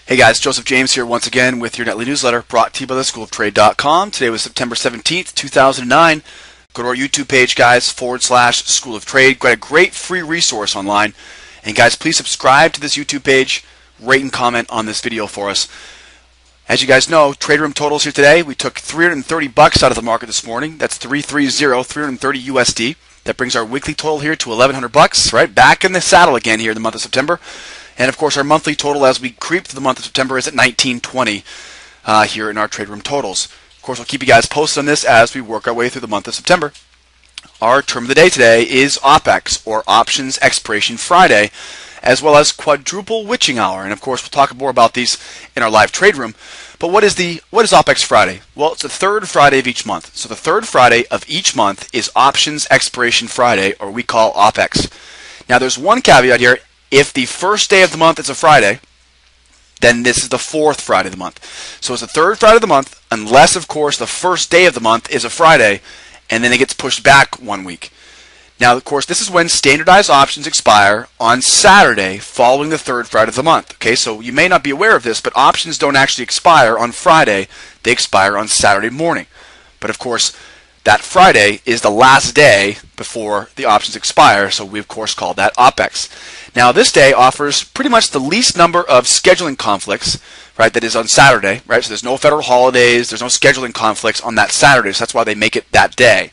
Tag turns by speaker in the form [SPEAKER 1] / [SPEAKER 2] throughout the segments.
[SPEAKER 1] Hey guys, Joseph James here once again with your nightly newsletter brought to you by theschooloftrade.com. Today was September 17th, 2009. Go to our YouTube page, guys, /School of Trade. Got a great free resource online. And guys, please subscribe to this YouTube page, rate and comment on this video for us. As you guys know, trade room totals here today. We took $330 out of the market this morning. That's 330 USD. That brings our weekly total here to $1,100, right? Back in the saddle again here in the month of September. And of course, our monthly total as we creep through the month of September is at 1920 here in our trade room totals. Of course, we'll keep you guys posted on this as we work our way through the month of September. Our term of the day today is OPEX, or Options Expiration Friday, as well as Quadruple Witching Hour. And of course, we'll talk more about these in our live trade room. But what is OPEX Friday? Well, it's the third Friday of each month. So the third Friday of each month is Options Expiration Friday, or we call OPEX. Now, there's one caveat here. If the first day of the month is a Friday, then this is the fourth Friday of the month. So it's the third Friday of the month, unless, of course, the first day of the month is a Friday, and then it gets pushed back 1 week. Now, of course, this is when standardized options expire on Saturday following the third Friday of the month. Okay, so you may not be aware of this, but options don't actually expire on Friday. They expire on Saturday morning. But, of course, that Friday is the last day before the options expire, so we, of course, call that OPEX. Now, this day offers pretty much the least number of scheduling conflicts, right, that is on Saturday, right? So there's no federal holidays, there's no scheduling conflicts on that Saturday, so that's why they make it that day.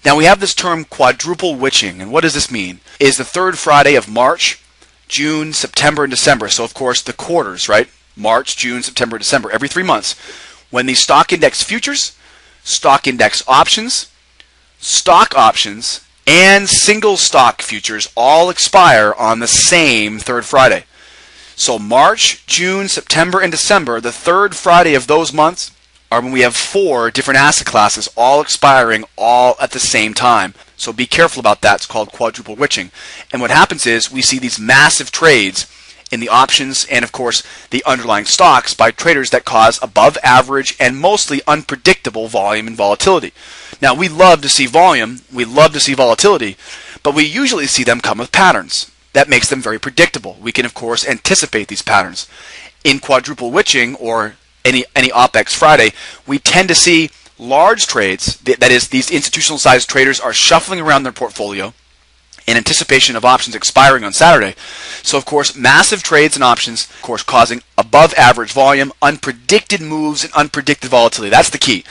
[SPEAKER 1] Now, we have this term Quadruple Witching, and what does this mean? Is the third Friday of March, June, September, and December. So, of course, the quarters, right? March, June, September, December, every 3 months. When the stock index futures, stock index options, stock options, and single stock futures all expire on the same third Friday. So March, June, September, and December, the third Friday of those months, are when we have 4 different asset classes all expiring all at the same time. So be careful about that. It's called quadruple witching. And what happens is we see these massive trades in the options and, of course, the underlying stocks by traders that cause above average and mostly unpredictable volume and volatility. Now, we love to see volume, we love to see volatility, but we usually see them come with patterns. That makes them very predictable. We can, of course, anticipate these patterns. In quadruple witching, or any OPEX Friday, we tend to see large trades, that is, these institutional-sized traders are shuffling around their portfolio in anticipation of options expiring on Saturday. So, of course, massive trades and options, of course, causing above average volume, unpredicted moves, and unpredicted volatility. That's the key.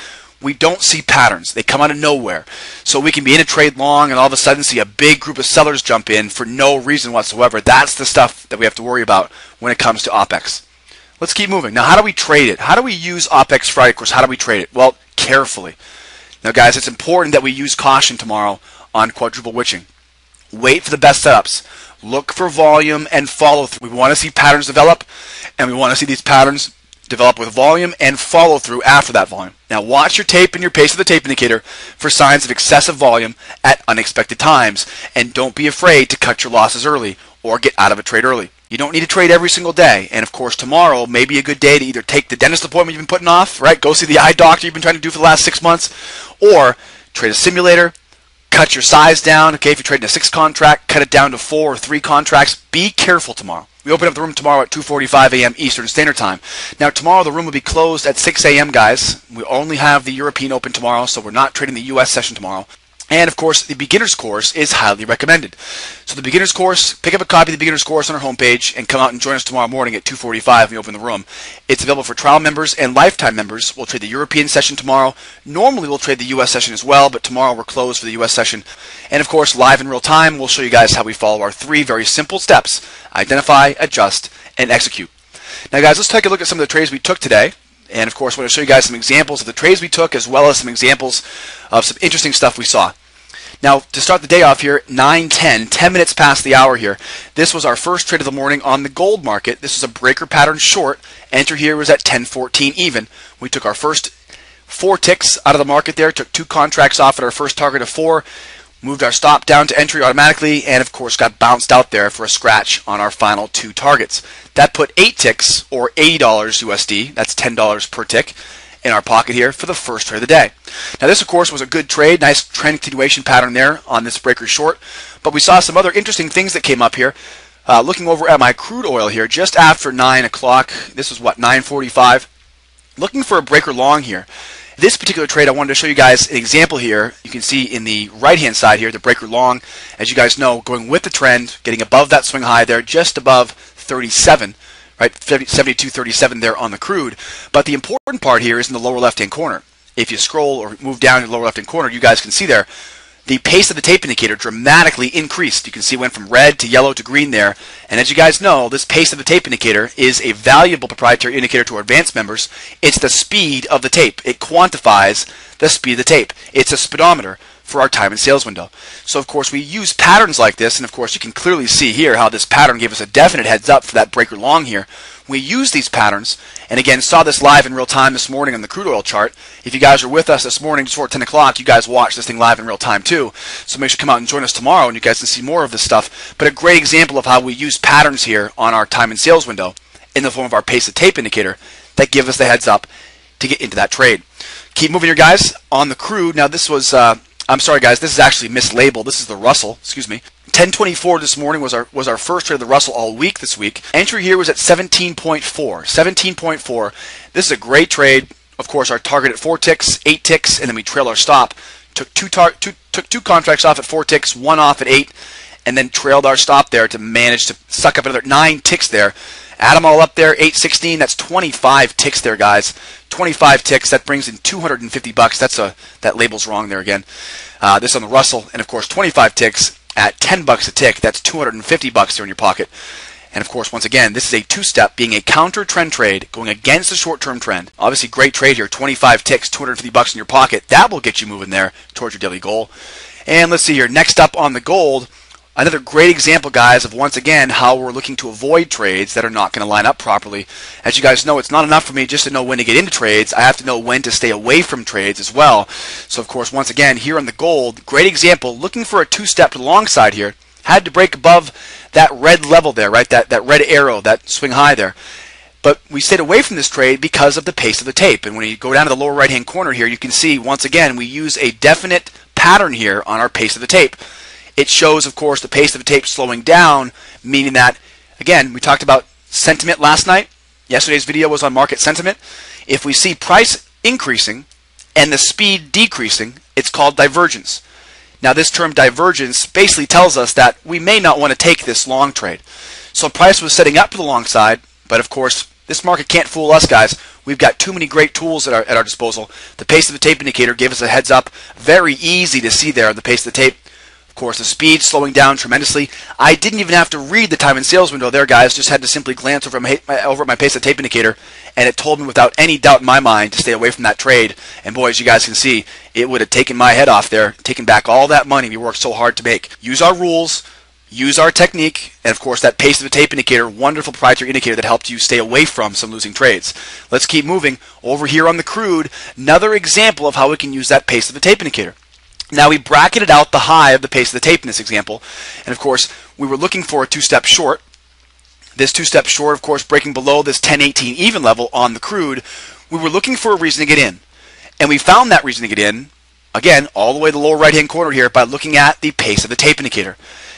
[SPEAKER 1] We don't see patterns. They come out of nowhere. So we can be in a trade long and all of a sudden see a big group of sellers jump in for no reason whatsoever. That's the stuff that we have to worry about when it comes to OPEX. Let's keep moving. Now, how do we trade it? How do we use OPEX Friday? Of course, how do we trade it? Well, carefully. Now, guys, it's important that we use caution tomorrow on quadruple witching. Wait for the best setups. Look for volume and follow through. We want to see patterns develop, and we want to see these patterns develop with volume and follow through after that volume. Now, watch your tape and your pace of the tape indicator for signs of excessive volume at unexpected times, and don't be afraid to cut your losses early or get out of a trade early. You don't need to trade every single day, and of course, tomorrow may be a good day to either take the dentist appointment you've been putting off, right? Go see the eye doctor you've been trying to do for the last 6 months, or trade a simulator. Cut your size down. Okay, if you're trading a 6 contract, cut it down to 4 or 3 contracts. Be careful tomorrow. We open up the room tomorrow at 2:45 a.m. Eastern Standard Time. Now, tomorrow the room will be closed at 6 a.m., guys. We only have the European Open tomorrow, so we're not trading the U.S. session tomorrow. And, of course, the beginner's course is highly recommended. So the beginner's course, pick up a copy of the beginner's course on our homepage and come out and join us tomorrow morning at 2:45 when we open the room. It's available for trial members and lifetime members. We'll trade the European session tomorrow. Normally we'll trade the U.S. session as well, but tomorrow we're closed for the U.S. session. And, of course, live in real time, we'll show you guys how we follow our 3 very simple steps: identify, adjust, and execute. Now, guys, let's take a look at some of the trades we took today. And, of course, I want to show you guys some examples of the trades we took, as well as some examples of some interesting stuff we saw. Now, to start the day off here, 9:10, 10 minutes past the hour here. This was our first trade of the morning on the gold market. This was a breaker pattern short. Enter here was at 10:14 even. We took our first 4 ticks out of the market there, took 2 contracts off at our first target of 4, moved our stop down to entry automatically, and of course got bounced out there for a scratch on our final 2 targets. That put 8 ticks, or $80 USD, that's $10 per tick, in our pocket here for the first trade of the day. Now, this, of course, was a good trade. Nice trend continuation pattern there on this breaker short. But we saw some other interesting things that came up here. Looking over at my crude oil here, just after 9 o'clock, this was what, 9:45? Looking for a breaker long here. This particular trade, I wanted to show you guys an example here. You can see in the right-hand side here, the breaker long, as you guys know, going with the trend, getting above that swing high there, just above 37, right? 72.37 there on the crude. But the important part here is in the lower left-hand corner. If you scroll or move down to the lower left-hand corner, you guys can see there, the pace of the tape indicator dramatically increased. You can see it went from red to yellow to green there. And as you guys know, this pace of the tape indicator is a valuable proprietary indicator to our advanced members. It's the speed of the tape. It quantifies the speed of the tape. It's a speedometer for our time and sales window. So of course we use patterns like this, and of course you can clearly see here how this pattern gave us a definite heads up for that breaker long here. We use these patterns, and again saw this live in real time this morning on the crude oil chart. If you guys are with us this morning just before 10 o'clock, you guys watch this thing live in real time too. So make sure to come out and join us tomorrow and you guys can see more of this stuff. But a great example of how we use patterns here on our time and sales window in the form of our pace of tape indicator that give us the heads up to get into that trade. Keep moving here guys on the crude. Now this was I'm sorry guys, this is actually mislabeled. This is the Russell, excuse me. 1024 this morning was our first trade of the Russell all week this week. Entry here was at 17.4. 17.4. This is a great trade. Of course, our target at 4 ticks, 8 ticks, and then we trailed our stop. Took two contracts off at 4 ticks, one off at 8, and then trailed our stop there to manage to suck up another 9 ticks there. Add them all up there, 816, that's 25 ticks there, guys. 25 ticks, that brings in $250. That label's wrong there again. This on the Russell, and of course 25 ticks at $10 a tick, that's $250 there in your pocket. And of course, once again, this is a two-step, being a counter trend trade, going against the short-term trend. Obviously, great trade here, 25 ticks, $250 in your pocket. That will get you moving there towards your daily goal. And let's see here, next up on the gold, another great example, guys, of once again how we're looking to avoid trades that are not going to line up properly. As you guys know, it's not enough for me just to know when to get into trades. I have to know when to stay away from trades as well. So, of course, once again, here on the gold, great example, looking for a two-step to the long side here. Had to break above that red level there, right? That red arrow, that swing high there. But we stayed away from this trade because of the pace of the tape. And when you go down to the lower right-hand corner here, you can see, once again, we use a definite pattern here on our pace of the tape. It shows, of course, the pace of the tape slowing down, meaning that, again, we talked about sentiment last night. Yesterday's video was on market sentiment. If we see price increasing and the speed decreasing, it's called divergence. Now, this term divergence basically tells us that we may not want to take this long trade. So price was setting up to the long side, but of course, this market can't fool us, guys. We've got too many great tools at our disposal. The pace of the tape indicator gave us a heads up. Very easy to see there, the pace of the tape. Of course, the speed slowing down tremendously. I didn't even have to read the time and sales window there, guys. Just had to simply glance over at my pace of tape indicator, and it told me without any doubt in my mind to stay away from that trade. And boy, as you guys can see, it would have taken my head off there, taken back all that money we worked so hard to make. Use our rules, use our technique, and of course that pace of the tape indicator, wonderful proprietary indicator that helped you stay away from some losing trades. Let's keep moving. Over here on the crude, another example of how we can use that pace of the tape indicator. Now we bracketed out the high of the pace of the tape in this example, and of course we were looking for a two-step short. This two-step short, of course, breaking below this 1018 even level on the crude, we were looking for a reason to get in. And we found that reason to get in, again, all the way to the lower right-hand corner here by looking at the pace of the tape indicator.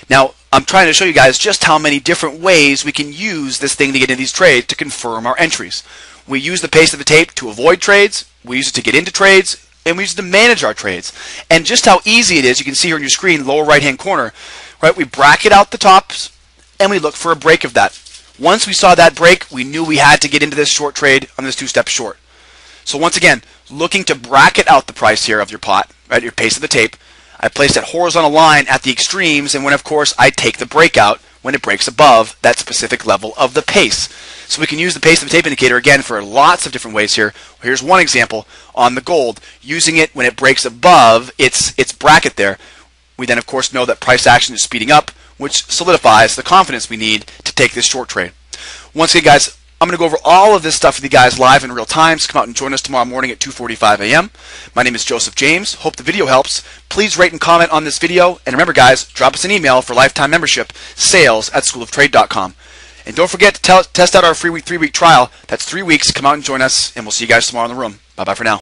[SPEAKER 1] Now, I'm trying to show you guys just how many different ways we can use this thing to get into these trades to confirm our entries. We use the pace of the tape to avoid trades, we use it to get into trades, and we use it to manage our trades. And just how easy it is, you can see here on your screen, lower right-hand corner, right? We bracket out the tops, and we look for a break of that. Once we saw that break, we knew we had to get into this short trade on this two-step short. So once again, looking to bracket out the price here of your pot, right, your pace of the tape, I place that horizontal line at the extremes, and when, of course, I take the breakout when it breaks above that specific level of the pace. So we can use the pace of the tape indicator, again, for lots of different ways here. Here's one example on the gold, using it when it breaks above its bracket there. We then, of course, know that price action is speeding up, which solidifies the confidence we need to take this short trade. Once again, guys, I'm going to go over all of this stuff with you guys live in real time, so come out and join us tomorrow morning at 2:45 a.m. My name is Joseph James. Hope the video helps. Please rate and comment on this video. And remember, guys, drop us an email for lifetime membership, sales@schooloftrade.com. And don't forget to test out our free 3-week trial. That's 3 weeks. Come out and join us, and we'll see you guys tomorrow in the room. Bye-bye for now.